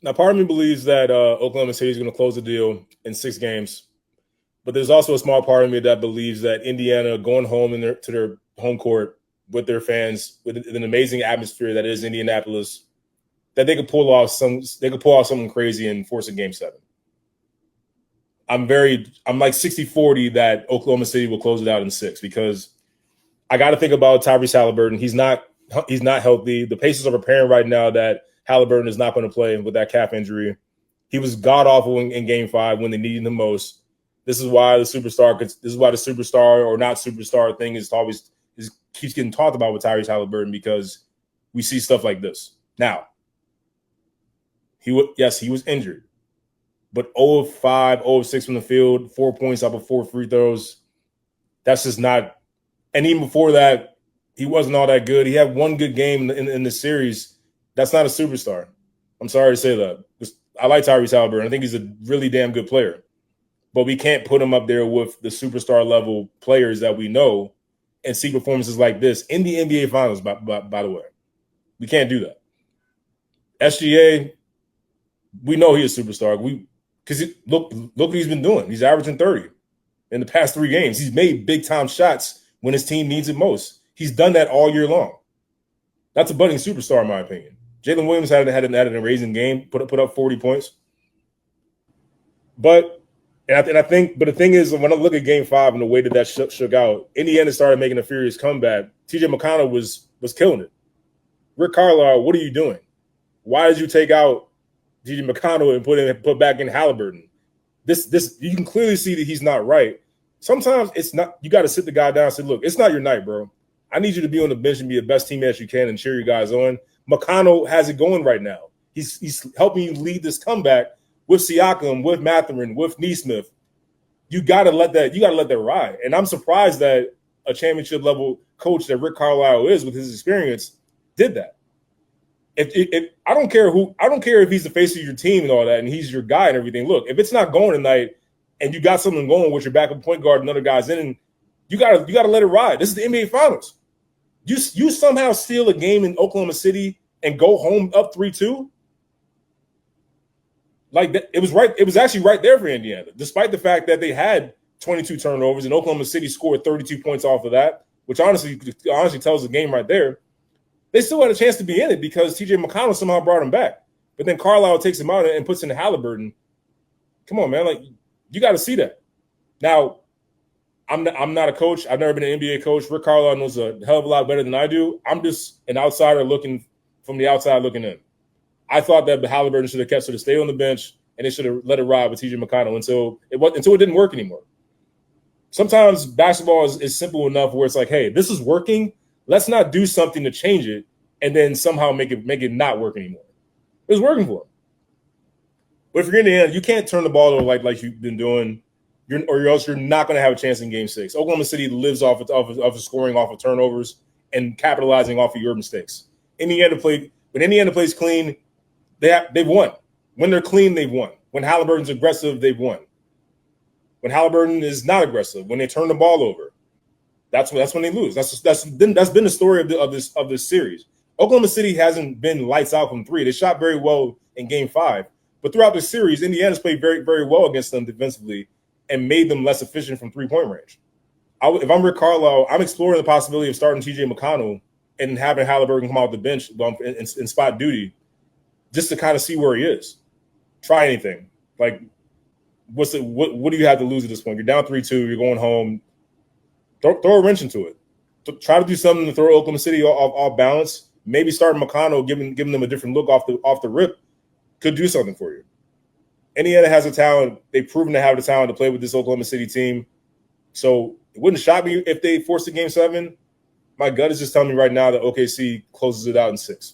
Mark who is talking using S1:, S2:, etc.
S1: Now, part of me believes that Oklahoma City is going to close the deal in 6 games, but there's also a small part of me that believes that Indiana going home to their home court with their fans, with an amazing atmosphere that is Indianapolis, that they could pull off something crazy and force a game 7. I'm like 60-40 that Oklahoma City will close it out in 6 because I got to think about Tyrese Halliburton. He's not healthy. The Pacers are preparing right now that Halliburton is not going to play with that calf injury. He was god awful in Game 5 when they needed him the most. This is why the superstar or not superstar thing keeps getting talked about with Tyrese Halliburton, because we see stuff like this. Now, he was injured, but 0 of 5, 0 of 6 from the field, 4 points off of 4 free throws. That's just not. And even before that, he wasn't all that good. He had one good game in the series. That's not a superstar. I'm sorry to say that. I like Tyrese Halliburton. I think he's a really damn good player. But we can't put him up there with the superstar level players that we know and see performances like this in the NBA Finals, by the way. We can't do that. SGA, we know he's a superstar. Because look what he's been doing. He's averaging 30 in the past 3 games. He's made big-time shots when his team needs it most. He's done that all year long. That's a budding superstar, in my opinion. Jalen Williams had an amazing game, put up 40 points. But the thing is, when I look at Game 5 and the way that shook out, Indiana started making a furious comeback. TJ McConnell was killing it. Rick Carlisle, what are you doing? Why did you take out TJ McConnell and put back in Halliburton? This you can clearly see that he's not right. Sometimes it's not. You got to sit the guy down and say, look, it's not your night, bro. I need you to be on the bench and be the best teammate as you can and cheer your guys on. McConnell has it going right now. He's helping you lead this comeback with Siakam, with Mathurin, with Nesmith. You got to let that ride. And I'm surprised that a championship level coach that Rick Carlisle is, with his experience, did that. If I don't care if he's the face of your team and all that, and he's your guy and everything. Look, if it's not going tonight, and you got something going with your backup point guard and other guys in, and you gotta let it ride. This is the NBA Finals. You somehow steal a game in Oklahoma City and go home up 3-2. Like that, it was actually right there for Indiana, despite the fact that they had 22 turnovers and Oklahoma City scored 32 points off of that, which honestly tells the game right there. They still had a chance to be in it because TJ McConnell somehow brought him back. But then Carlisle takes him out and puts in Halliburton. Come on, man. Like, you got to see that. Now, I'm not a coach. I've never been an NBA coach. Rick Carlisle knows a hell of a lot better than I do. I'm just an outsider looking from the outside looking in. I thought that Halliburton should have stayed on the bench, and they should have let it ride with TJ McConnell until it didn't work anymore. Sometimes basketball is simple enough where it's like, hey, this is working. Let's not do something to change it and then somehow make it not work anymore. It was working for him. But if you're in the end, you can't turn the ball over like you've been doing, or else you're not going to have a chance in Game 6. Oklahoma City lives off of scoring off of turnovers and capitalizing off of your mistakes. When Indiana plays clean, they've won. When they're clean, they've won. When Halliburton's aggressive, they've won. When Halliburton is not aggressive, when they turn the ball over, that's when they lose. That's been the story of this series. Oklahoma City hasn't been lights out from 3. They shot very well in Game 5, but throughout the series, Indiana's played very, very well against them defensively and made them less efficient from 3-point range. If I'm Rick Carlisle, I'm exploring the possibility of starting TJ McConnell and having Halliburton come out the bench in spot duty, just to kind of see where he is. Try anything. Like, what do you have to lose at this point? You're down 3-2. You're going home. Throw a wrench into it. Try to do something to throw Oklahoma City off balance. Maybe starting McConnell, giving them a different look off the rip, could do something for you. Indiana has the talent. They've proven to have the talent to play with this Oklahoma City team. So it wouldn't shock me if they forced a Game 7. My gut is just telling me right now that OKC closes it out in 6.